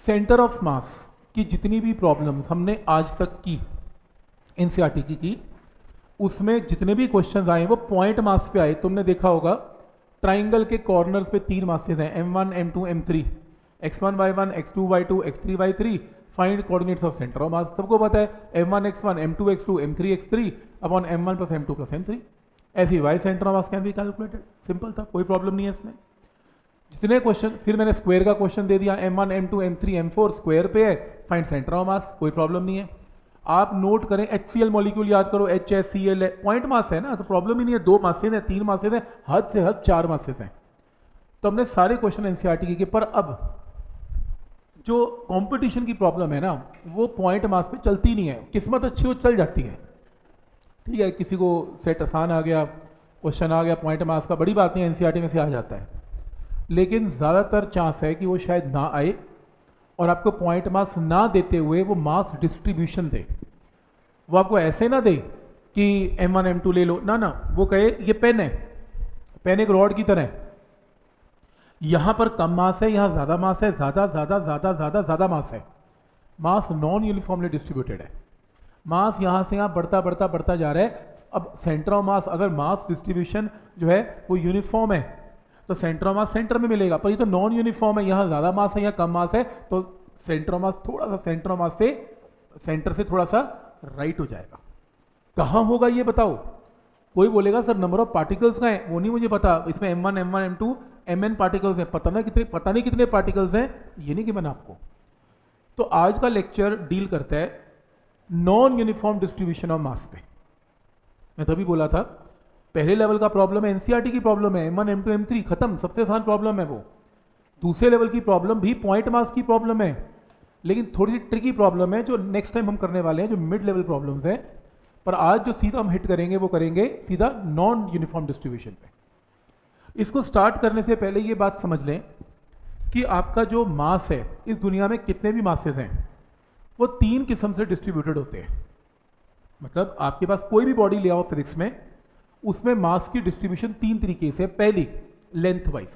Centre of मास की जितनी भी प्रॉब्लम्स हमने आज तक की एनसीईआरटी की उसमें जितने भी क्वेश्चंस आए वो पॉइंट मास पे आए। तुमने देखा होगा ट्राइंगल के कॉर्नर्स पे 3 मासेस हैं, m1 m2 m3, x1 y1 x2 y2 x3 y3। Find coordinates of centre of मास सबको पता है, m1 x1 m2 x2 m3 x3 upon m1 plus m2 plus m3। ऐसी Y centre of mass can be calculated, simple था, कोई problem नहीं है इसमें। जितने क्वेश्चन, फिर मैंने स्क्वायर का क्वेश्चन दे दिया, m1 m2 m3 m4 square पे है, फाइंड सेंटर ऑफ मास, कोई प्रॉब्लम नहीं है। आप नोट करें HCl मॉलिक्यूल याद करो, HCl है, पॉइंट मास है ना, तो प्रॉब्लम ही नहीं है। 2 मासेस हैं, 3 मासेस हैं, हद से हद 4 मासेस हैं। तो हमने सारे क्वेश्चन एनसीईआरटी के, पर अब जो कंपटीशन की प्रॉब्लम है ना वो पॉइंट मास पे चलती नहीं है। किस्मत अच्छी हो चल जाती है, ठीक है, किसी को सेट आसान आ गया, क्वेश्चन आ गया पॉइंट मास का, बड़ी बात नहीं, एनसीईआरटी में से आ जाता है। लेकिन ज़्यादातर चांस है कि वो शायद ना आए और आपको पॉइंट मास ना देते हुए वो मास डिस्ट्रीब्यूशन दे। वो आपको ऐसे ना दे कि m1 m2 ले लो, ना ना, वो कहे ये पेन है, पेन एक रॉड की तरह है, यहां पर कम मास है, यहां ज्यादा मास है, ज्यादा ज्यादा ज्यादा ज्यादा ज्यादा मास है। मास नॉन यूनिफॉर्मली डिस्ट्रीब्यूटेड है, मास यहां से यहां बढ़ता बढ़ता बढ़ता जा रहा है। अब सेंटर ऑफ मास, अगर मास डिस्ट्रीब्यूशन जो है वो यूनिफॉर्म है तो सेंटर ऑफ मास सेंटर में मिलेगा, पर ये तो नॉन यूनिफॉर्म है, यहाँ ज्यादा मास है, यहाँ कम मास है, तो सेंटर ऑफ मास थोड़ा सा सेंटर ऑफ मास से, सेंटर से थोड़ा सा राइट हो जाएगा। कहाँ होगा ये बताओ? कोई बोलेगा सर नंबर ऑफ पार्टिकल्स का है, वो नहीं मुझे पता, इसमें m1 m1 m2 mn particles हैं, पता नहीं कितने पार्टिकल्स हैं, ये नहीं कि मैंने आपको। तो आज का लेक्चर डील करता है नॉन यूनिफॉर्म डिस्ट्रीब्यूशन ऑफ मास पे। मैं तभी बोला था पहले लेवल का प्रॉब्लम है, एनसीईआरटी की प्रॉब्लम है, m1 m2 m3 खत्म, सबसे आसान प्रॉब्लम है वो। दूसरे लेवल की प्रॉब्लम भी पॉइंट मास की प्रॉब्लम है, लेकिन थोड़ी सी ट्रिकी प्रॉब्लम है जो नेक्स्ट टाइम हम करने वाले हैं, जो मिड लेवल प्रॉब्लम्स है। पर आज जो सीधा हम हिट करेंगे वो करेंगे सीधा नॉन यूनिफॉर्म डिस्ट्रीब्यूशन पे। इसको स्टार्ट करने से पहले ये बात समझ लें कि आपका जो मास है, इस दुनिया में कितने भी मासेस हैं वो 3 किस्म से डिस्ट्रीब्यूटेड होते हैं। मतलब आपके पास कोई भी बॉडी ले आओ फिजिक्स में, उसमें मास की डिस्ट्रीब्यूशन 3 तरीके से। पहली लेंथ वाइज,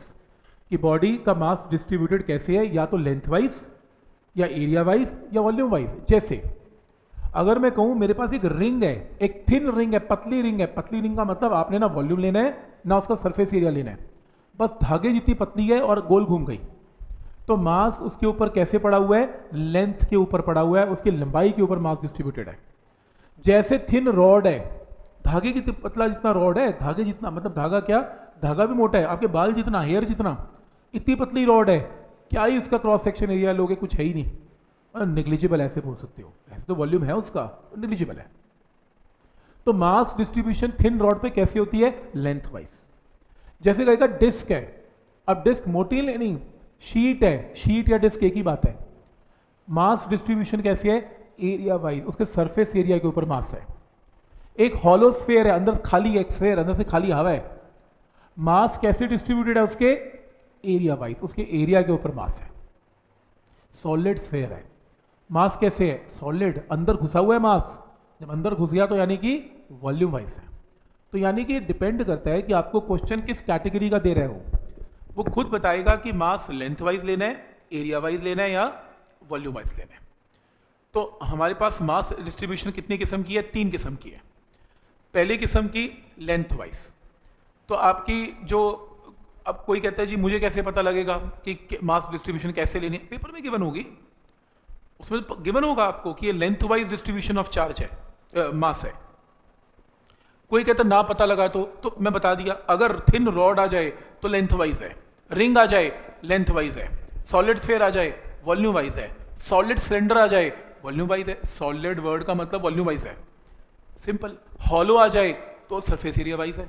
कि बॉडी का मास डिस्ट्रीब्यूटेड कैसे है, या तो लेंथ वाइज या एरिया वाइज या वॉल्यूम वाइज। जैसे अगर मैं कहूं मेरे पास एक रिंग है, एक थिन रिंग है, पतली रिंग है, पतली रिंग का मतलब आपने ना वॉल्यूम लेना है ना उसका सरफेस एरिया लेना है, बस धागे जितनी पतली है और गोल घूम गई, तो मास उसके ऊपर कैसे पड़ा हुआ है, लेंथ के ऊपर पड़ा हुआ है, उसकी लंबाई के ऊपर मास डिस्ट्रीब्यूटेड है। जैसे थिन रॉड है, धागे की पतला जितना रॉड है, धागे जितना मतलब धागा क्या, धागा भी मोटा है, आपके बाल जितना, हेयर जितना, इतनी पतली रॉड है, क्या ही उसका क्रॉस सेक्शन एरिया लोगे, कुछ है ही नहीं, नेग्लिजिबल ऐसे बोल सकते हो, ऐसे तो वॉल्यूम है उसका, नेग्लिजिबल है। तो मास डिस्ट्रीब्यूशन थिन रॉड पे कैसे होती है, लेंथ वाइज। जैसे कहेगा डिस्क है, अब डिस्क मोटी नहीं, शीट है, शीट या डिस्क एक ही बात है। मास डिस्ट्रीब्यूशन कैसे है, एरिया वाइज, उसके सरफेस एरिया के ऊपर मास है। एक हॉलो स्फीयर है, अंदर खाली एक स्फीयर, अंदर से खाली हवा है, मास कैसे डिस्ट्रीब्यूटेड है, उसके एरिया वाइज, उसके एरिया के ऊपर मास है। सॉलिड स्फीयर है, मास कैसे है, सॉलिड, अंदर घुसा हुआ है मास, जब अंदर घुस गया तो यानी कि वॉल्यूम वाइज है। तो यानी कि डिपेंड करता है कि आपको क्वेश्चन किस कैटेगरी का दे रहे हो, वो खुद बताएगा कि मास लेंथ वाइज लेना है, एरिया वाइज लेना है या वॉल्यूम वाइज लेना है। तो हमारे पास मास डिस्ट्रीब्यूशन कितनी किस्म की है, 3 किस्म की है। पहली किस्म की लेंथ वाइज, तो आपकी जो, अब कोई कहता है जी मुझे कैसे पता लगेगा कि मास डिस्ट्रीब्यूशन कैसे लेनी है, पेपर में गिवन होगी, उसमें गिवन होगा आपको कि ये length wise distribution of charge है, मास है। कोई कहता ना पता लगा तो मैं बता दिया, अगर थिन रॉड आ जाए तो लेंथ वाइज है, रिंग आ जाए लेंथ वाइज है, सॉलिड स्फीयर आ जाए वॉल्यूम वाइज है, सॉलिड सिलेंडर आ जाए वॉल्यूम वाइज है, सॉलिड वर्ड का मतलब वॉल्यूम वाइज है, सिंपल। हॉलो आ जाए तो सरफेस एरिया वाइज है,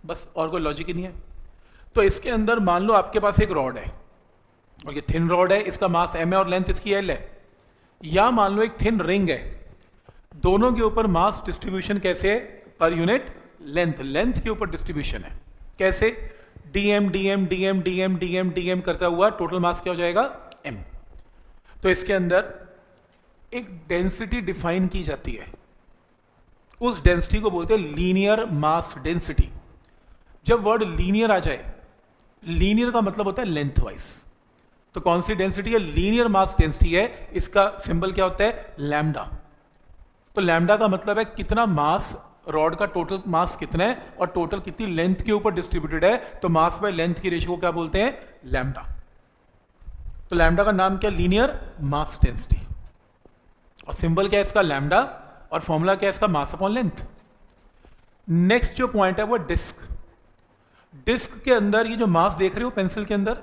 बस, और कोई लॉजिक ही नहीं है। तो इसके अंदर मान लो आपके पास एक रॉड है और ये थिन रॉड है, इसका मास m है और लेंथ इसकी l है, या मान लो एक थिन रिंग है, दोनों के ऊपर मास डिस्ट्रीब्यूशन कैसे है, पर यूनिट लेंथ, लेंथ के ऊपर डिस्ट्रीब्यूशन है, कैसे, dm dm dm dm dm dm करता हुआ टोटल मास क्या हो जाएगा, m। तो इसके अंदर एक डेंसिटी डिफाइन की जाती है, उस डेंसिटी को बोलते हैं लीनियर मास डेंसिटी। जब वर्ड लीनियर आ जाए, लीनियर का मतलब होता है लेंथ वाइज, तो कौन सी डेंसिटी है? लीनियर मास डेंसिटी है। इसका सिंबल क्या होता है? लैम्डा। तो लैम्डा का मतलब है कितना मास, रॉड का टोटल मास कितना है और टोटल कितनी लेंथ के ऊपर डिस्ट्रीब्यूटेड है, तो मास बाय लेंथ की रेशियो को क्या बोलते हैं? लैम्डा। तो लैम्डा का नाम क्या? Linear mass density. और सिंबल क्या है इसका? लैम्डा। और फॉर्मूला क्या है इसका? Mass upon length. नेक्स्ट जो पॉइंट है वो डिस्क। डिस्क के अंदर ये जो मास देख रहे हो पेंसिल के अंदर,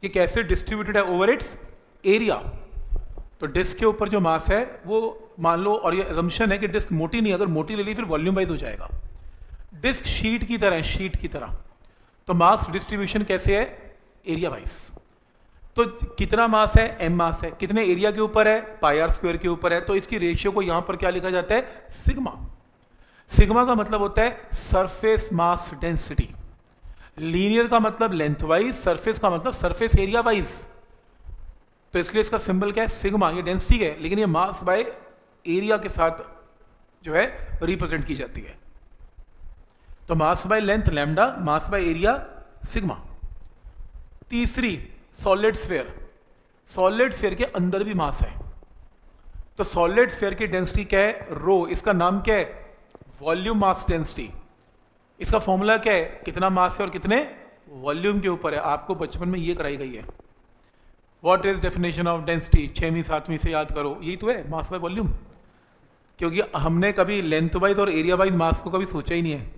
ये कैसे डिस्ट्रीब्यूटेड है? Over it's area. तो डिस्क के ऊपर जो मास है वो मान लो, और ये अजम्पशन है कि डिस्क मोटी नहीं, अगर मोटी ले ली फिर वॉल्यूम वाइज हो जाएगा। डिस्क शीट की तरह है, शीट की तरह। तो मास डिस्ट्रीब्यूशन कैसे है? Area wise. तो कितना मास है? m मास है। कितने एरिया के ऊपर है? पाई आर स्क्वायर के ऊपर है। तो इसकी रेशियो को यहां पर क्या लिखा जाता है? सिग्मा। सिग्मा का मतलब होता है सरफेस मास डेंसिटी। लीनियर का मतलब लेंथ वाइज, सरफेस का मतलब सरफेस एरिया वाइज। तो इसलिए इसका सिंबल क्या है? सिग्मा। ये डेंसिटी है, लेकिन ये मास बाय एरिया के साथ जो है रिप्रेजेंट की जाती है। तो mass by length lambda, mass by area sigma. तीसरी, सॉलिड स्फीयर। सॉलिड स्फीयर के अंदर भी मास है। तो सॉलिड स्फीयर की डेंसिटी क्या है? रो। इसका नाम क्या है? Volume mass density. इसका फॉर्मूला क्या है? कितना मास है और कितने वॉल्यूम के ऊपर है। आपको बचपन में ये कराई गई है। What is definition of density? 6वीं 7वीं से याद करो। यही तो है, मास बाय वॉल्यूम। क्योंकि हमने कभी लेंथ वाइज और एरिया वाइज मास को कभी सोचा ही नहीं है,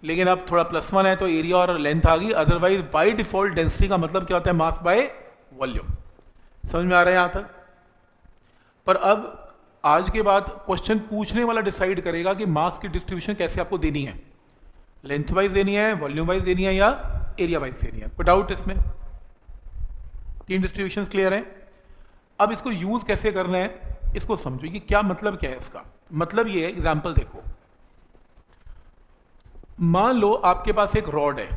लेकिन अब थोड़ा +1 है तो एरिया और लेंथ आ गई। अदरवाइज बाय डिफॉल्ट डेंसिटी का मतलब क्या होता है? Mass by volume. समझ में आ रहा है यहां तक? पर अब आज के बाद क्वेश्चन पूछने वाला डिसाइड करेगा कि मास की डिस्ट्रीब्यूशन कैसे आपको देनी है, लेंथ वाइज देनी है, वॉल्यूम वाइज देनी है या एरिया वाइज देनी है। कोई डाउट इसमें? 3 डिस्ट्रीब्यूशन क्लियर है। अब इसको यूज कैसे करना है इसको समझो। कि क्या मतलब क्या है इसका? मतलब ये है, एग्जाम्पल देखो। मान लो आपके पास एक रॉड है,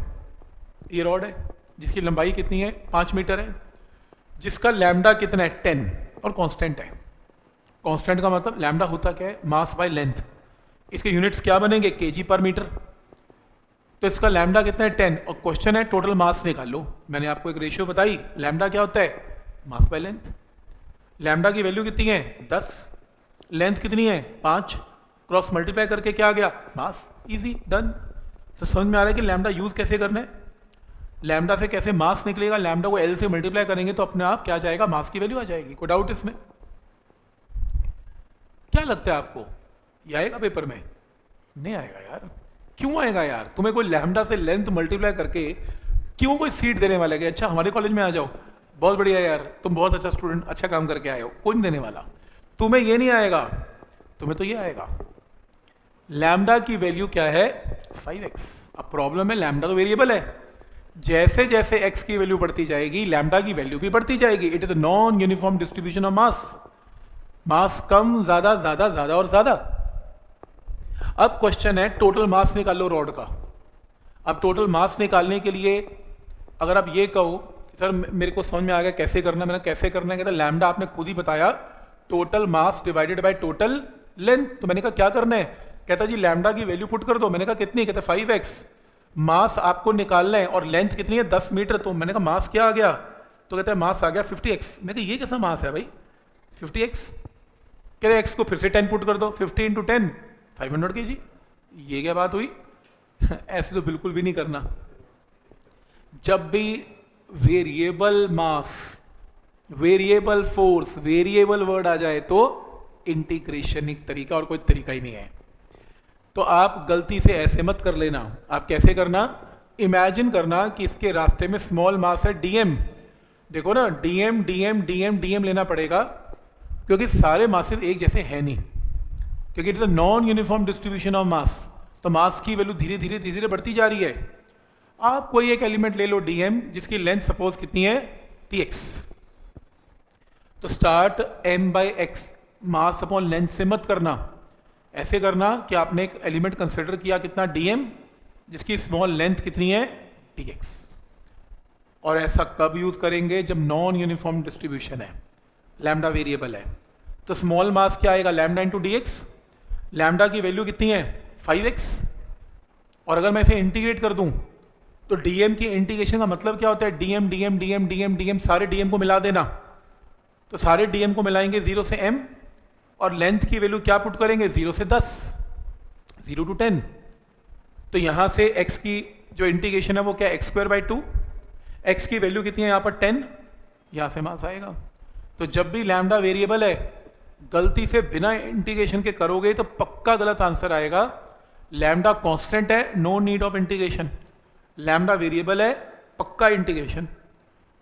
ये रॉड है जिसकी लंबाई कितनी है? 5 मीटर है, जिसका लैम्डा कितना है? 10, और कांस्टेंट है। कांस्टेंट का मतलब लैम्डा होता क्या है? Mass by length. इसके यूनिट्स क्या बनेंगे? केजी पर मीटर। तो इसका लैम्डा कितना है? 10। और क्वेश्चन है टोटल मास निकाल लो। मैंने आपको एक रेशियो बताई, लैम्डा क्या होता है? Mass by length. लैम्डा की वैल्यू कितनी है? 10। लेंथ कितनी है? 5। क्रॉस मल्टीप्लाई करके क्या आ गया? मास। Easy, done. तो समझ में आ रहा है कि लैम्डा यूज कैसे करना है, लैम्डा से कैसे मास निकलेगा। लैम्डा को एल से मल्टीप्लाई करेंगे तो अपने आप क्या जाएगा? मास की वैल्यू आ जाएगी। कोई डाउट इसमें? क्या लगता है आपको, ये आएगा पेपर में? नहीं आएगा यार। क्यों आएगा यार? तुम्हें कोई लैम्डा से लेंथ मल्टीप्लाई करके क्यों कोई सीट देने वाला है? अच्छा हमारे कॉलेज में आ जाओ, बहुत बढ़िया यार, तुम बहुत अच्छा स्टूडेंट, अच्छा काम करके आए हो। कोई नहीं देने वाला। तुम्हें ये नहीं आएगा, तुम्हें तो ये आएगा। लैम्डा की वैल्यू क्या है? 5x। अब प्रॉब्लम है, लैम्डा तो वेरिएबल है, जैसे जैसे x की वैल्यू बढ़ती जाएगी लैम्डा की वैल्यू भी बढ़ती जाएगी। It is non uniform distribution of mass. Mass कम, ज्यादा, ज्यादा, ज्यादा और ज्यादा। अब क्वेश्चन है टोटल मास निकाल लो रॉड का। अब टोटल मास निकालने के लिए अगर आप ये कहो सर मेरे को समझ में आ गया कैसे करना, मैंने कैसे करना है, कहता लैम्डा आपने खुद ही बताया, total mass divided by total length. तो मैंने कहा क्या करना है? कहता जी लैम्डा की वैल्यू पुट कर दो। मैंने कहा कितनी? कहता 5x। मास आपको निकालना है और लेंथ कितनी है? 10 मीटर। तो मैंने कहा मास क्या आ गया? तो कहता है मास आ गया 50x। मैं कहा ये कैसा मास है भाई 50x? कहते x को फिर से 10 पुट कर दो, 50 इंटू 10 500 kg। ये क्या बात हुई? ऐसे तो बिल्कुल भी नहीं करना। जब भी वेरिएबल मास, वेरिएबल फोर्स, वेरिएबल वर्ड आ जाए तो इंटीग्रेशन एक तरीका और कोई तरीका ही नहीं है। तो आप गलती से ऐसे मत कर लेना। आप कैसे करना? इमेजिन करना कि इसके रास्ते में स्मॉल मास है dm। देखो ना dm dm dm dm लेना पड़ेगा क्योंकि सारे मासेस एक जैसे हैं नहीं, क्योंकि it is a non uniform distribution of मास। तो मास की वैल्यू धीरे धीरे धीरे धीरे बढ़ती जा रही है। आप कोई एक एलिमेंट ले लो dm जिसकी लेंथ सपोज कितनी है? tx। तो start m by x, mass upon length से मत करना। ऐसे करना कि आपने एक एलिमेंट कंसिडर किया कितना? dm, जिसकी स्मॉल लेंथ कितनी है? tx। और ऐसा कब यूज करेंगे? जब नॉन यूनिफॉर्म डिस्ट्रीब्यूशन है, लैम्डा वेरिएबल है। तो स्मॉल मास क्या आएगा? Lambda into dx। लैम्डा की वैल्यू कितनी है? 5x। और अगर मैं इसे इंटीग्रेट कर दूं तो डीएम की इंटीग्रेशन का मतलब क्या होता है? DM DM DM DM DM, सारे डीएम को मिला देना। तो सारे डीएम को मिलाएंगे 0 से m, और लेंथ की वैल्यू क्या पुट करेंगे? 0 से 10, 0 to 10। तो यहां से x की जो इंटीग्रेशन है वो क्या? x²/2। x की वैल्यू कितनी है यहाँ पर? 10। यहां से मास आएगा। तो जब भी लैम्डा वेरिएबल है, गलती से बिना इंटीग्रेशन के करोगे तो पक्का गलत आंसर आएगा। लैम्डा कांस्टेंट है, no need of integration. Lambda variable है, पक्का इंटीग्रेशन।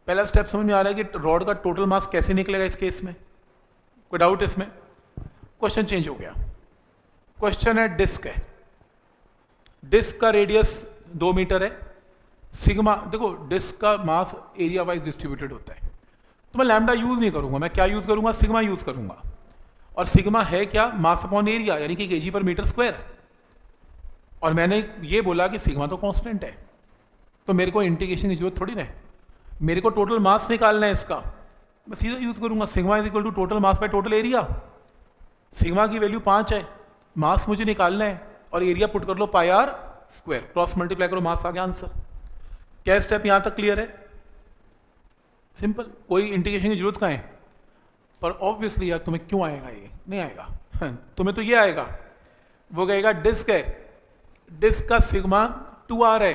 पहला स्टेप समझ में आ रहा है कि रॉड का टोटल मास कैसे निकलेगा इस केस में? कोई डाउट इसमें? क्वेश्चन चेंज हो गया। क्वेश्चन है डिस्क है, डिस्क का रेडियस 2 मीटर है। सिग्मा, देखो डिस्क का मास एरिया वाइज डिस्ट्रीब्यूटेड होता है, तो मैं लैम्डा यूज नहीं करूंगा, मैं क्या यूज करूंगा? सिग्मा यूज करूंगा। और सिग्मा है क्या? मास अपॉन एरिया, यानी कि केजी पर मीटर स्क्वायर। और मैंने ये बोला कि सिग्मा तो कांस्टेंट है, तो मेरे को इंटीग्रेशन की जरूरत थोड़ी ना है। मेरे को टोटल मास निकालना है इसका, मैं सीधा यूज करूंगा sigma is equal to total mass by total area. Sigma की वैल्यू 5 है, मास मुझे निकालना है, और एरिया पुट कर लो πr², क्रॉस मल्टीप्लाई करो, मास आ गया आंसर। क्या स्टेप यहां तक क्लियर है? सिंपल, कोई इंटीग्रेशन की जरूरत कहाँ है? पर ऑब्वियसली यार तुम्हें क्यों आएगा? ये नहीं आएगा तुम्हें तो ये आएगा। वो कहेगा डिस्क है, डिस्क का सिग्मा 2r है,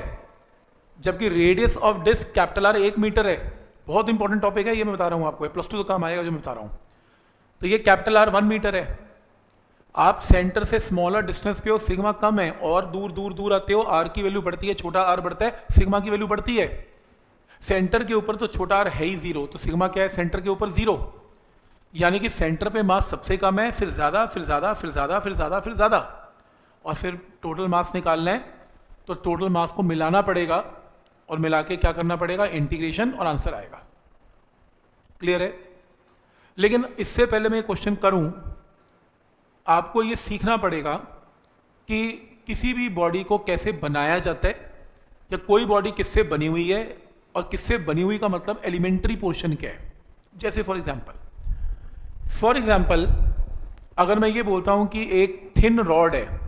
जबकि radius of disc capital R 1 metre है। बहुत इंपॉर्टेंट टॉपिक है ये, मैं बता रहा हूं आपको, +2 तो काम आएगा जो मैं बता रहा हूं। तो ये कैपिटल R 1 मीटर है। आप सेंटर से स्मॉलर डिस्टेंस पे हो, सिग्मा कम है, और दूर दूर दूर आते हो, आर की वैल्यू बढ़ती है, छोटा आर बढ़ता है, सिग्मा की वैल्यू बढ़ती है। सेंटर के ऊपर तो छोटा आर है ही 0, तो सिग्मा क्या है? सेंटर के ऊपर 0, यानी कि सेंटर पे मास सबसे कम है, फिर ज्यादा, फिर ज्यादा, फिर ज्यादा, फिर ज्यादा, फिर ज्यादा, और फिर टोटल मास निकालना है तो टोटल मास को मिलाना पड़ेगा, और मिला के क्या करना पड़ेगा? इंटीग्रेशन, और आंसर आएगा। क्लियर है? लेकिन इससे पहले मैं क्वेश्चन करूं, आपको ये सीखना पड़ेगा कि किसी भी बॉडी को कैसे बनाया जाता है, या कोई बॉडी किससे बनी हुई है, और किससे बनी हुई का मतलब एलिमेंट्री पोर्शन क्या है। जैसे फॉर एग्जाम्पल अगर मैं ये बोलता हूं कि एक थिन रॉड है,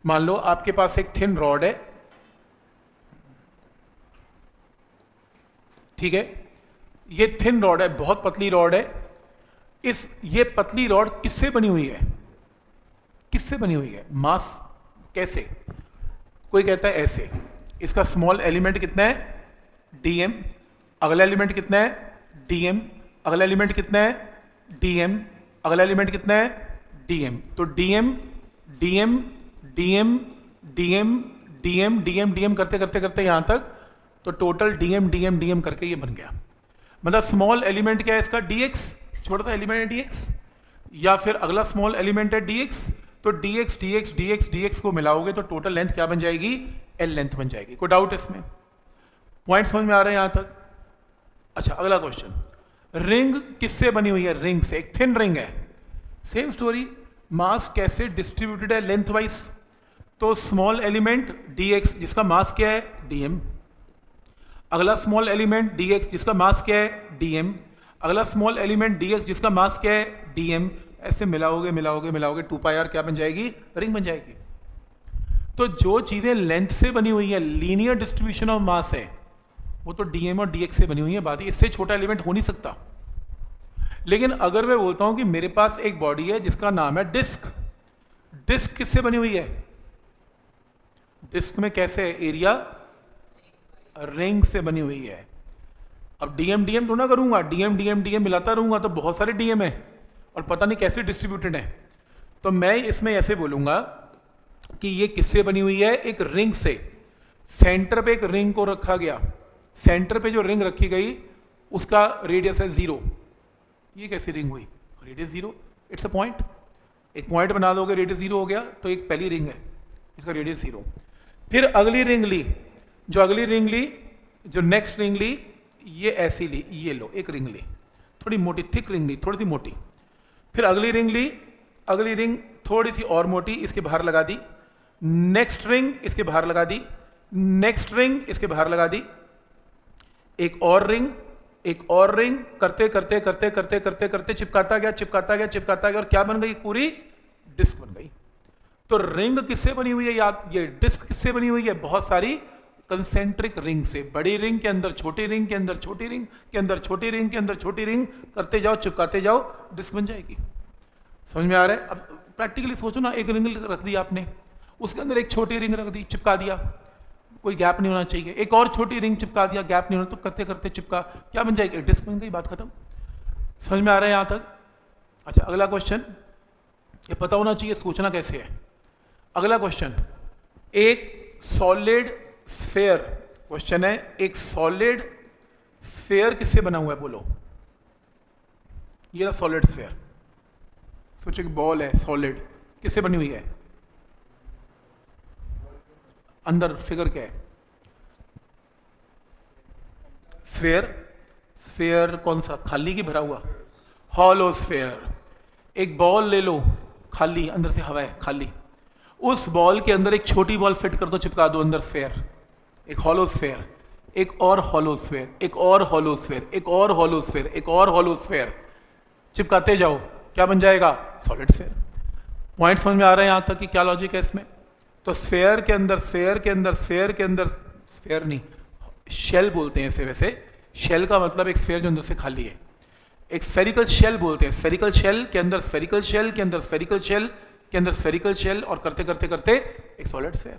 मान लो आपके पास एक थिन रॉड है, ठीक है, ये थिन रॉड है, बहुत पतली रॉड है। ये पतली रॉड किससे बनी हुई है? किससे बनी हुई है? मास कैसे? कोई कहता है ऐसे, इसका स्मॉल एलिमेंट कितना है? dm, अगला एलिमेंट कितना है? dm, अगला एलिमेंट कितना है? dm, अगला एलिमेंट कितना है? dm। तो dm dm dm dm dm dm dm करते करते करते यहां तक, तो टोटल dm dm dm करके ये बन गया। मतलब स्मॉल एलिमेंट क्या है इसका? dx, छोटा सा एलिमेंट है dx, या फिर अगला स्मॉल एलिमेंट है dx, तो dx dx dx dx को मिलाओगे तो टोटल लेंथ क्या बन जाएगी? l लेंथ बन जाएगी। कोई डाउट इसमें? पॉइंट समझ में आ रहे हैं यहां तक? अच्छा, अगला क्वेश्चन, रिंग किससे बनी हुई है? रिंग से, एक थिन रिंग है। सेम स्टोरी, मास कैसे डिस्ट्रीब्यूटेड है लेंथ वाइज? तो स्मॉल एलिमेंट dx जिसका मास क्या है? dm, अगला स्मॉल एलिमेंट dx जिसका मास क्या है? dm, अगला स्मॉल एलिमेंट dx जिसका मास क्या है? dm। ऐसे मिलाओगे मिलाओगे मिलाओगे 2πr क्या बन जाएगी? रिंग बन जाएगी। तो जो चीजें लेंथ से बनी हुई है, लीनियर डिस्ट्रीब्यूशन ऑफ मास है, वो तो dm और dx से बनी हुई है। बात है, इससे छोटा एलिमेंट हो नहीं सकता। लेकिन अगर मैं बोलता हूं कि मेरे पास एक बॉडी है जिसका नाम है डिस्क, डिस्क किससे बनी हुई है? डिस्क में कैसे है? एरिया रिंग से बनी हुई है। अब डीएम डीएम तो ना करूंगा, डीएम डीएम डीएम मिलाता रहूंगा तो बहुत सारे डीएम है और पता नहीं कैसे डिस्ट्रीब्यूटेड है। तो मैं इसमें ऐसे बोलूंगा कि ये किससे बनी हुई है? एक रिंग से। सेंटर पे एक रिंग को रखा गया, सेंटर पे जो रिंग रखी गई उसका रेडियस है 0। ये कैसी रिंग हुई? Radius 0, it's a point. एक पॉइंट बना दोगे, रेडियस 0 हो गया, तो एक पहली रिंग है, इसका रेडियस 0। फिर अगली रिंग ली, जो अगली रिंग ली, जो नेक्स्ट रिंग ली, ये ऐसी ली, ये लो एक रिंग ली, थोड़ी मोटी थिक रिंग ली, थोड़ी सी मोटी। फिर अगली रिंग ली, अगली रिंग थोड़ी सी और मोटी, इसके बाहर लगा दी। नेक्स्ट रिंग इसके बाहर लगा दी, नेक्स्ट रिंग इसके बाहर लगा दी, एक और रिंग, एक और रिंग, करते करते करते करते करते करते चिपकाता गया चिपकाता गया चिपकाता गया, और क्या बन गई? पूरी डिस्क बन गई। तो रिंग किससे बनी हुई है? याद, ये डिस्क किससे बनी हुई है? बहुत सारी कंसेंट्रिक रिंग से, बड़ी रिंग के अंदर छोटी रिंग के अंदर छोटी रिंग के अंदर छोटी रिंग के अंदर छोटी रिंग करते जाओ, चिपकाते जाओ, डिस्क बन जाएगी। समझ में आ रहा है? अब प्रैक्टिकली सोचो ना, एक रिंग रख दी आपने, उसके अंदर एक छोटी रिंग रख दी, चिपका दिया, कोई गैप नहीं होना चाहिए, एक और छोटी रिंग चिपका दिया, गैप नहीं होना, तो करते करते चिपका, क्या बन जाएगी? डिस्क बन गई, बात खत्म। समझ में आ रहा है यहाँ तक? अच्छा, अगला क्वेश्चन, ये पता होना चाहिए सोचना कैसे है। अगला क्वेश्चन, एक सॉलिड स्फेयर, क्वेश्चन है एक सॉलिड स्फेयर किससे बना हुआ है बोलो? ये ना सॉलिड स्फेयर, सोचो कि बॉल है सॉलिड, किससे बनी हुई है? अंदर फिगर क्या है? स्फेयर, स्फेयर कौन सा, खाली की भरा हुआ? Hollow sphere. एक बॉल ले लो खाली, अंदर से हवा है खाली, उस बॉल के अंदर एक छोटी बॉल फिट कर दो, चिपका दो अंदर स्फेयर, एक हॉलो स्फेयर, एक और हॉलो स्फेयर, एक और हॉलो स्फेयर, एक और हॉलो स्फेयर, एक और हॉलो स्फेयर, चिपकाते जाओ, क्या बन जाएगा? Solid sphere. पॉइंट समझ में आ रहा है यहाँ तक कि क्या लॉजिक है इसमें? तो स्फेयर के अंदर, स्फेयर के अंदर, स्फेयर के अंदर, स्फेयर नहीं, शेल बोलते हैं इसे वैसे, शेल का मतलब एक स्फेयर जो अंदर से खाली है, एक स्फेरिकल शेल बोलते हैं, स्फेरिकल शेल के अंदर स्फेरिकल शेल के अंदर स्फेरिकल शेल के अंदर स्फेरिकल शेल, और करते करते करते एक सॉलिड स्फेयर।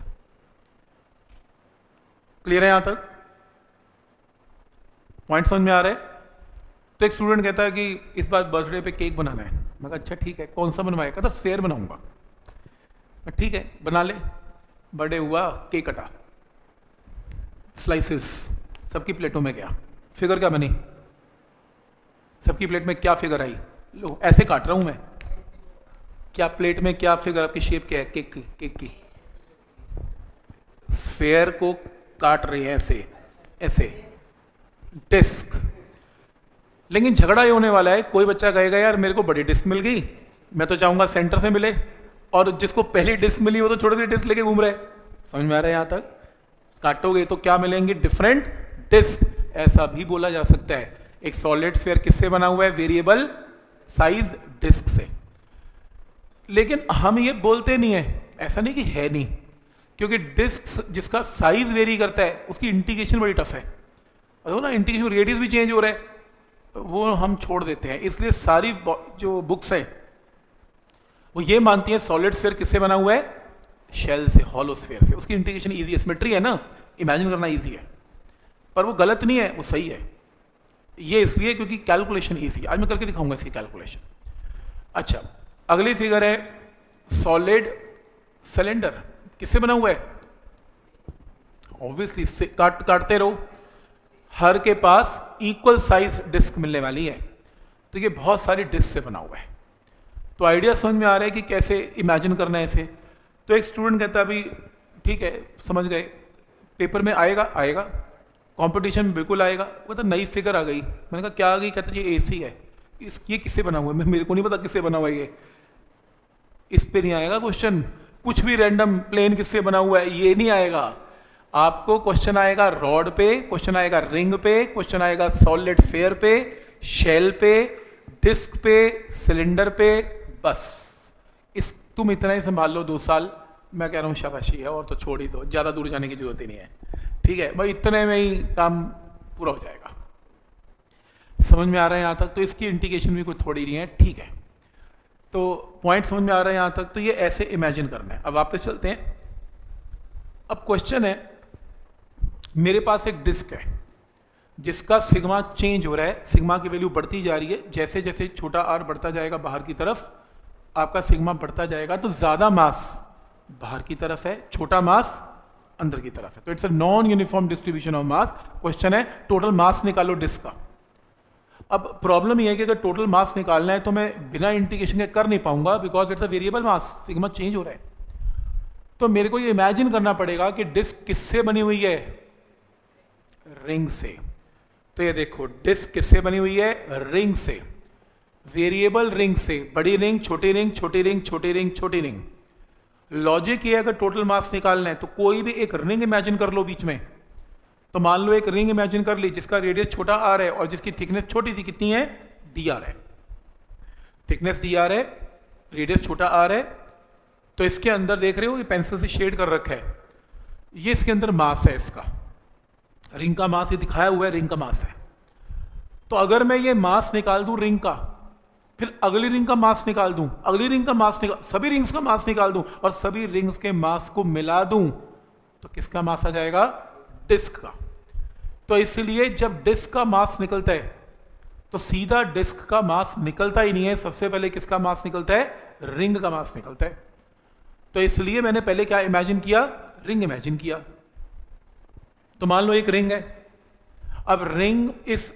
क्लियर है यहां तक? पॉइंट समझ में आ रहा है? तो एक स्टूडेंट कहता है कि इस बार बर्थडे पे केक बनाना है। मैं कहा अच्छा ठीक है, कौन सा बनवाएगा? तो स्फेयर बनाऊंगा। ठीक है बना ले। बर्थडे हुआ, केक कटा, स्लाइसेस सबकी प्लेटों में गया, फिगर क्या बनी? सबकी प्लेट में क्या फिगर आई? लो ऐसे काट रहा हूं मैं, क्या प्लेट में क्या फिगर, आपकी शेप क्या है केक की? केक की स्फेयर को काट रही है ऐसे, ऐसे डिस्क। लेकिन झगड़ा ये होने वाला है, कोई बच्चा कहेगा यार मेरे को बड़ी डिस्क मिल गई, मैं तो चाहूंगा सेंटर से मिले, और जिसको पहली डिस्क मिली वो तो छोटी सी डिस्क लेके घूम रहा है। समझ में आ रहा है यहां तक? काटोगे तो क्या मिलेंगे? Different disc. ऐसा भी बोला जा सकता है, एक सॉलिड स्फीयर किससे बना हुआ है? वेरिएबल साइज डिस्क से। लेकिन हम ये बोलते नहीं है, ऐसा नहीं कि है नहीं, क्योंकि डिस्क जिसका साइज वेरी करता है उसकी इंटीग्रेशन बड़ी टफ है, और ना इंटीग्रेशन रेडियस भी चेंज हो रहा है, वो हम छोड़ देते हैं। इसलिए सारी जो बुक्स है वो ये मानती है सॉलिड स्फीयर किससे बना हुआ है? शेल से, हॉलो स्फीयर से। उसकी इंटीग्रेशन इजी है, सिमेट्री है ना, इमेजिन करना इजी है, पर वो गलत नहीं है, वो सही है। ये इसलिए क्योंकि कैलकुलेशन इजी है। आज मैं करके दिखाऊंगा इसकी कैलकुलेशन। अच्छा, अगली फिगर है सॉलिड सिलेंडर, किससे बना हुआ है? ऑब्वियसली काटते रहो, हर के पास इक्वल साइज डिस्क मिलने वाली है, तो ये बहुत सारी डिस्क से बना हुआ है। तो आइडिया समझ में आ रहा है कि कैसे इमेजिन करना है इसे। तो एक स्टूडेंट कहता है अभी ठीक है समझ गए, पेपर में आएगा, आएगा कंपटीशन में बिल्कुल आएगा। वो तो नई फिगर आ गई। मैंने कहा क्या आ गई? कहता ये एसी है। ये किससे बना हुआ है? मेरे को नहीं पता किससे बना हुआ है ये। इस पे नहीं आएगा क्वेश्चन। कुछ भी रैंडम प्लेन किससे बना हुआ है ये नहीं आएगा। आपको क्वेश्चन आएगा रॉड पे, क्वेश्चन आएगा रिंग पे, क्वेश्चन आएगा सॉलिड स्फीयर पे, शेल पे, डिस्क पे, सिलेंडर पे। बस इस तुम इतना ही संभाल लो 2 साल, मैं कह रहा हूँ शाबाशी है, और तो छोड़ ही दो, ज़्यादा दूर जाने की जरूरत ही नहीं है। ठीक है भाई, इतने में ही काम पूरा हो जाएगा। समझ में आ रहा है यहाँ तक? तो इसकी इंटीग्रेशन भी कोई थोड़ी नहीं है। ठीक है, तो पॉइंट समझ में आ रहा है यहाँ तक? तो ये ऐसे इमेजिन करना है। अब वापस चलते हैं। अब क्वेश्चन है, मेरे पास एक डिस्क है जिसका सिग्मा चेंज हो रहा है, सिग्मा की वैल्यू बढ़ती जा रही है। जैसे जैसे छोटा आर बढ़ता जाएगा बाहर की तरफ, आपका सिग्मा बढ़ता जाएगा। तो ज्यादा मास बाहर की तरफ है, छोटा मास अंदर की तरफ है। तो it's a non uniform distribution of mass. Question है टोटल मास निकालो डिस्क का। अब प्रॉब्लम यह है कि अगर टोटल मास निकालना है तो मैं बिना इंटीग्रेशन के कर नहीं पाऊंगा, because it's a variable mass, sigma change हो रहा है। तो मेरे को ये इमेजिन करना पड़ेगा कि डिस्क किससे बनी हुई है? रिंग से। तो ये देखो डिस्क किससे बनी हुई है? रिंग से, वेरिएबल रिंग से। बड़ी रिंग, छोटी रिंग, छोटी रिंग, छोटी रिंग, छोटी रिंग। लॉजिक ये है अगर टोटल मास निकालना है तो कोई भी एक रिंग इमेजिन कर लो बीच में। तो मान लो एक रिंग इमेजिन कर ली जिसका रेडियस छोटा आर है और जिसकी थिकनेस छोटी सी कितनी है? डी आर है। थिकनेस डी आर है, रेडियस छोटा आर है। तो इसके अंदर देख रहे हो ये पेंसिल से शेड कर रखा है, ये इसके अंदर मास है इसका। रिंग का मास ये दिखाया हुआ है, रिंग का मास है। तो अगर मैं ये मास निकाल दूं रिंग का, फिर अगली रिंग का मास निकाल दूं, अगली रिंग का मास निकाल, सभी रिंग्स का मास निकाल दूं और सभी रिंग्स के मास को मिला दूं, तो किसका मास आ जाएगा? डिस्क का। तो इसलिए जब डिस्क का मास निकलता है तो सीधा डिस्क का मास निकलता ही नहीं है, सबसे पहले किसका मास निकलता है? रिंग का मास निकलता है। तो इसलिए मैंने पहले क्या इमेजिन किया? रिंग इमेजिन किया। तो मान लो एक रिंग है, अब रिंग इस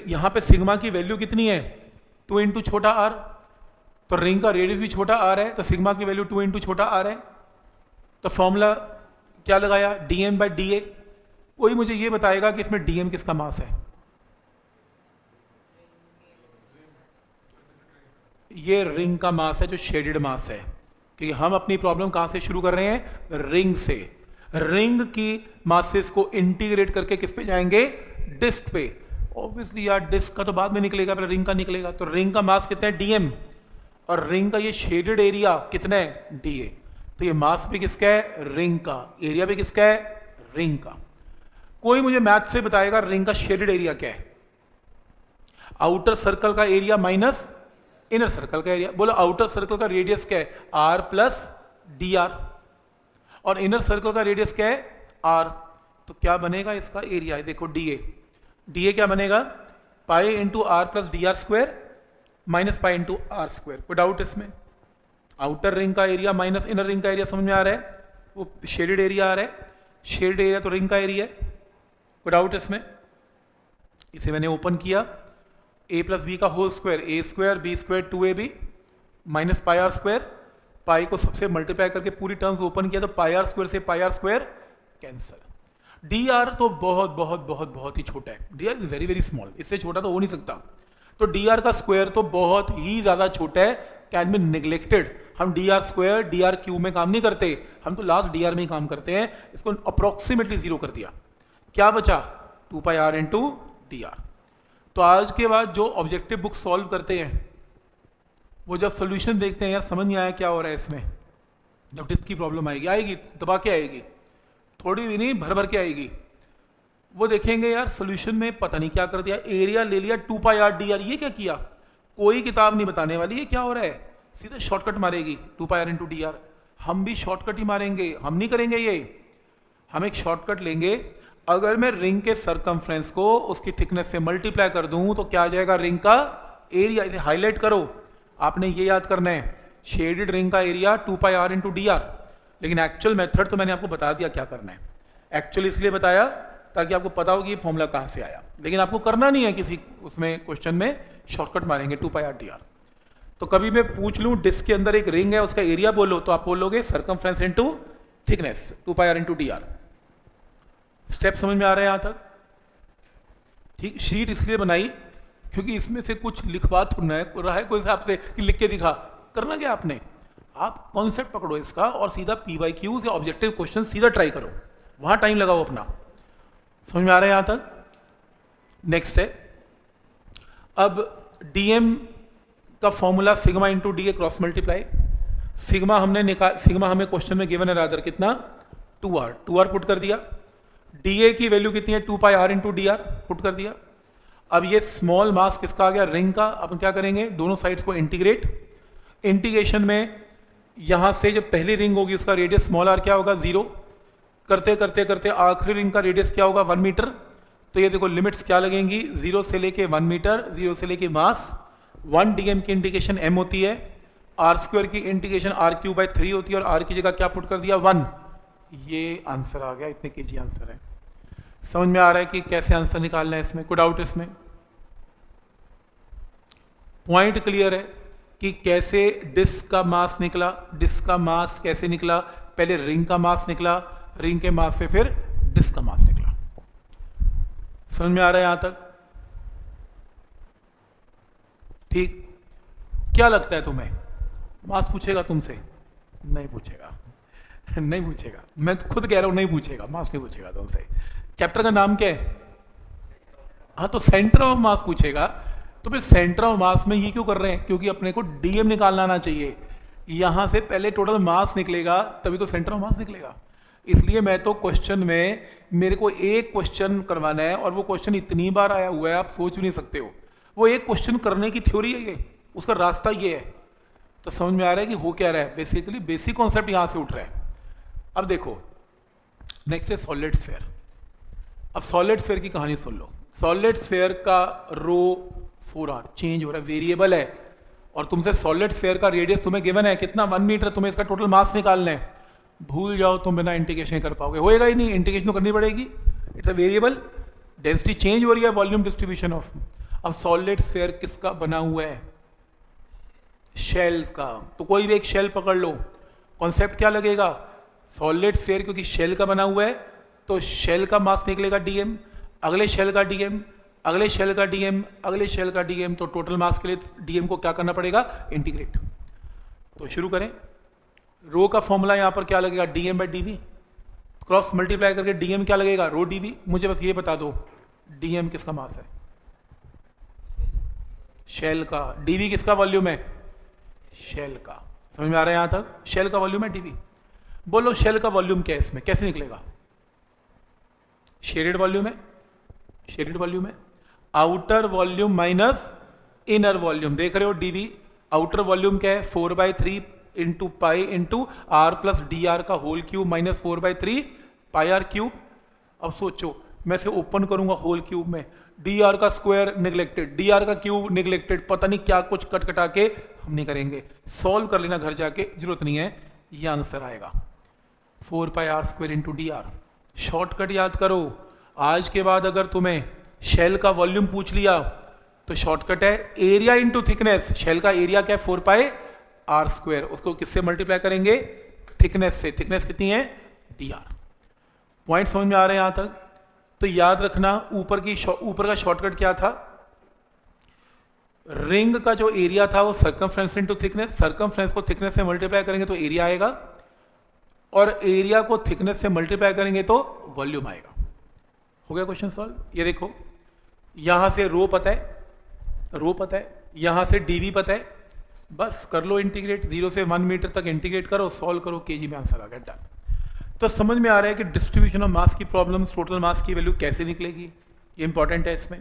यहां पे सिग्मा की वैल्यू कितनी है? 2 इंटू छोटा आर, तो रिंग का रेडियस भी छोटा आर है, तो सिग्मा की वैल्यू 2 इंटू छोटा आर है। तो फॉर्मूला क्या लगाया? dm by D A. कोई मुझे ये बताएगा कि इसमें dm किसका मास है? ये रिंग का मास है, जो शेडेड मास है, क्योंकि हम अपनी प्रॉब्लम कहां से शुरू कर रहे हैं? रिंग से। रिंग की मासेस को इंटीग्रेट करके किस पे जाएंगे? डिस्क पे। ऑब्वियसली यार डिस्क का तो बाद में निकलेगा, पहले रिंग का निकलेगा। तो रिंग का मास कितना है? dm, और रिंग का ये शेडेड एरिया कितना है? da। तो ये मास भी किसका है? रिंग का। एरिया भी किसका है? रिंग का। कोई मुझे मैथ से बताएगा रिंग का शेडेड एरिया क्या है? आउटर सर्कल का एरिया माइनस इनर सर्कल का एरिया। बोलो आउटर सर्कल का रेडियस क्या है? r प्लस डी आर, और इनर सर्कल का रेडियस क्या है? r। तो क्या बनेगा इसका एरिया? देखो da। da क्या बनेगा? Pi into r plus d r square minus pi into r square. कोई डाउट इसमें? आउटर रिंग का एरिया माइनस इनर रिंग का एरिया समझ में आ रहा है? वो शेडेड एरिया आ रहा है, शेडेड एरिया तो रिंग का एरिया है। कोई डाउट इसमें? इसे मैंने ओपन किया, a प्लस बी का whole square, a square b square 2ab minus pi r square. Pi को सबसे मल्टीप्लाई करके पूरी टर्म्स ओपन किया तो पाई आर स्क्वायर से pi r square cancel. D r तो बहुत बहुत बहुत बहुत ही छोटा है, d r is very very small, इससे छोटा तो हो नहीं सकता। तो डी आर का स्क्वायर तो बहुत ही ज्यादा छोटा है, कैन बी निग्लेक्टेड। हम D r square D R cube में काम नहीं करते, हम तो लास्ट डी आर में ही काम करते हैं। इसको अप्रोक्सीमेटली जीरो कर दिया, क्या बचा? 2 pi r into d r. तो आज के बाद जो ऑब्जेक्टिव बुक सॉल्व करते हैं वो जब सोल्यूशन देखते हैं, यार समझ नहीं आया क्या हो रहा है इसमें, जब डिस्क की प्रॉब्लम आएगी, आएगी दबा के आएगी, थोड़ी भी नहीं भर भर के आएगी, वो देखेंगे यार सोल्यूशन में पता नहीं क्या कर दिया, एरिया ले लिया 2 पाई आर डी आर, ये क्या किया? कोई किताब नहीं बताने वाली ये क्या हो रहा है, सीधा शॉर्टकट मारेगी 2 pi r into d are. हम भी शॉर्टकट ही मारेंगे, हम नहीं करेंगे ये, हम एक शॉर्टकट लेंगे। अगर मैं रिंग के सरकमफ्रेंस को उसकी थिकनेस से मल्टीप्लाई कर दूं तो क्या आ जाएगा? रिंग का एरिया। इसे हाईलाइट करो, आपने ये याद करना है, शेडेड रिंग का area 2 pi r into d r. लेकिन एक्चुअल मेथड तो मैंने आपको बता दिया क्या करना है। एक्चुअल इसलिए बताया ताकि आपको पता हो कि ये फॉर्मूला कहाँ से आया, लेकिन आपको करना नहीं है किसी उसमें क्वेश्चन में, शॉर्टकट मारेंगे 2 पाई आर डी आर। तो कभी मैं पूछ लूँ डिस्क के अंदर एक रिंग है, उसका एरिया बोलो, तो आप बोलोगे circumference into thickness 2 pi r into d r. Step समझ में आ रहे हैं यहां तक? ठीक। शीट इसलिए बनाई क्योंकि इसमें से कुछ लिखवा तो रहा है कोई हिसाब से कि लिख के दिखा, करना क्या आपने? आप कॉन्सेप्ट पकड़ो इसका और सीधा PYQ या ऑब्जेक्टिव क्वेश्चन सीधा ट्राई करो, वहां टाइम लगाओ अपना। समझ में आ रहा है यहां तक? नेक्स्ट है, अब DM का formula sigma into D A cross multiply. Sigma हमने निकाल, सिग्मा हमें क्वेश्चन में गिवन है रादर कितना? 2r पुट कर दिया। डी की वैल्यू कितनी है? 2 pi r into d r put कर दिया। अब ये स्मॉल मास किसका आ गया? रिंग का। अब क्या करेंगे? दोनों साइड्स को इंटीग्रेट। इंटीग्रेशन में यहां से जब पहली रिंग होगी उसका रेडियस स्मॉल आर क्या होगा? 0। करते करते करते आखिरी रिंग का रेडियस क्या होगा? 1 मीटर। तो ये देखो लिमिट्स क्या लगेंगी? 0 से लेके 1 मीटर, 0 से लेके मास। 1 dm की इंटीग्रेशन m होती है, आर स्क्वायर की इंटीग्रेशन r³/3 होती है, और r की जगह क्या पुट कर दिया? 1। ये आंसर आ गया, इतने केजी आंसर है। समझ में आ रहा है कि कैसे आंसर निकालना है इसमें? कोई डाउट इसमें? पॉइंट क्लियर है कि कैसे डिस्क का मास निकला, डिस्क का मास कैसे निकला? पहले रिंग का मास निकला, रिंग के मास से फिर डिस्क का मास निकला। समझ में आ रहा है यहां तक? ठीक। क्या लगता है तुम्हें, मास पूछेगा तुमसे? नहीं पूछेगा, नहीं पूछेगा, मैं खुद कह रहा हूं नहीं पूछेगा, मास नहीं पूछेगा तुमसे। चैप्टर का नाम क्या है? हाँ, तो सेंटर ऑफ मास पूछेगा। तो फिर सेंटर ऑफ मास में ये क्यों कर रहे हैं? क्योंकि अपने को डीएम निकालना आना चाहिए। यहां से पहले टोटल मास निकलेगा तभी तो सेंटर ऑफ मास निकलेगा। इसलिए मैं तो क्वेश्चन में मेरे को एक क्वेश्चन करवाना है और वो क्वेश्चन इतनी बार आया हुआ है आप सोच भी नहीं सकते हो। वो एक क्वेश्चन करने की थ्योरी है ये, उसका रास्ता ये है। तो समझ में आ रहा है कि हो क्या रहा है, बेसिकली बेसिक कॉन्सेप्ट यहां से उठ रहा है। अब देखो नेक्स्ट है सॉलिड स्फीयर। अब सॉलिड स्फीयर की कहानी सुन लो। सॉलिड स्फीयर का रो 4r चेंज हो रहा है, वेरिएबल है, और तुमसे सॉलिड स्फीयर का रेडियस तुम्हें गिवन है कितना 1 मीटर, तुम्हें इसका टोटल मास निकालना है। भूल जाओ, तुम बिना इंटीग्रेशन कर पाओगे, होएगा ही नहीं, इंटीग्रेशन तो करनी पड़ेगी। It's a variable, density change हो रही है, वॉल्यूम डिस्ट्रीब्यूशन ऑफ। अब सॉलिड स्फीयर किसका बना हुआ है? शेल्स का। तो कोई भी एक शेल पकड़ लो, कॉन्सेप्ट क्या लगेगा? सॉलिड स्फीयर क्योंकि शेल का बना हुआ है तो शेल का मास निकलेगा डीएम, अगले शेल का डीएम, अगले शेल का डीएम, अगले शेल का डीएम, तो टोटल मास के लिए डीएम को क्या करना पड़ेगा? इंटीग्रेट। तो शुरू करें। रो का फॉर्मूला यहां पर क्या लगेगा? Dm by dv, cross multiply करके डीएम क्या लगेगा? Rho dv. मुझे बस ये बता दो डीएम किसका मास है? शेल का। डीवी किसका वॉल्यूम है? शेल का। समझ में आ रहा है यहां तक? शेल का वॉल्यूम है डीवी। बोलो शेल का वॉल्यूम क्या है इसमें, कैसे निकलेगा? शेडेड वॉल्यूम है, शेडेड वॉल्यूम है, outer volume minus inner volume. देख रहे हो डीवी, आउटर वॉल्यूम क्या है? 4/3 into pi into r plus d r का whole cube minus 4/3 pi r cube. अब सोचो मैं से ओपन करूंगा होल क्यूब में, डी आर का स्क्वायर निगलेक्टेड, डी आर का क्यूब निगलेक्टेड, पता नहीं क्या कुछ कट कटा के हम नहीं करेंगे, सॉल्व कर लेना घर जाके, जरूरत नहीं है, ये आंसर आएगा 4πr² into d are. Shortcut याद करो, आज के बाद अगर तुम्हें शेल का वॉल्यूम पूछ लिया तो शॉर्टकट है एरिया इंटू थिकनेस। शेल का एरिया क्या है? 4πr², उसको किससे मल्टीप्लाई करेंगे? थिकनेस से। थिकनेस कितनी है? D are. पॉइंट समझ में आ रहे हैं यहां तक? तो याद रखना ऊपर का शॉर्टकट क्या था? रिंग का जो एरिया था वो सर्कमफ्रेंस इंटू थिकनेस, सर्कमफ्रेंस को थिकनेस से मल्टीप्लाई करेंगे तो एरिया आएगा, और एरिया को थिकनेस से मल्टीप्लाई करेंगे तो वॉल्यूम आएगा। हो गया क्वेश्चन सॉल्व। ये देखो यहां से रो पता है, रो पता है, यहां से डीवी पता है, बस कर लो इंटीग्रेट, 0 से 1 मीटर तक इंटीग्रेट करो, सॉल्व करो, केजी में आंसर आ गया, डन। तो समझ में आ रहा है कि डिस्ट्रीब्यूशन ऑफ मास की प्रॉब्लम्स, टोटल मास की वैल्यू कैसे निकलेगी, ये इंपॉर्टेंट है इसमें।